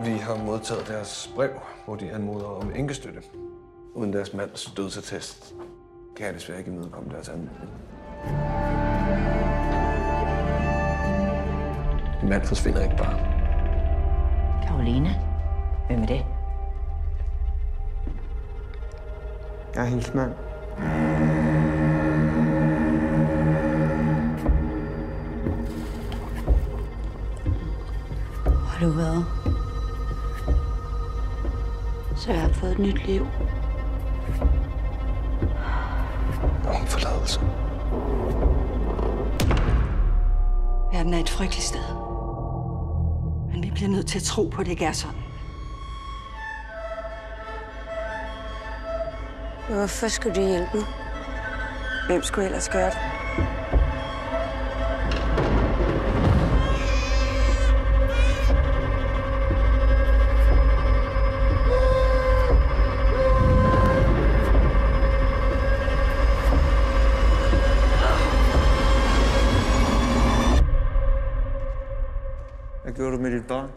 Vi har modtaget deres brev, hvor de anmoder om enkestøtte. Uden deres mands dødsattest kan jeg desværre ikke imødekomme deres anmodning. Min mand forsvinder ikke bare. Karoline? Hvem er det? Jeg er hendes mand. Har du været? Så jeg har fået et nyt liv. Om forladelse. Verden er et frygteligt sted. Men vi bliver nødt til at tro på, at det ikke er sådan. Hvorfor skulle du hjælpe mig? Hvem skulle ellers gøre det? Hvad gjorde du med dit barn?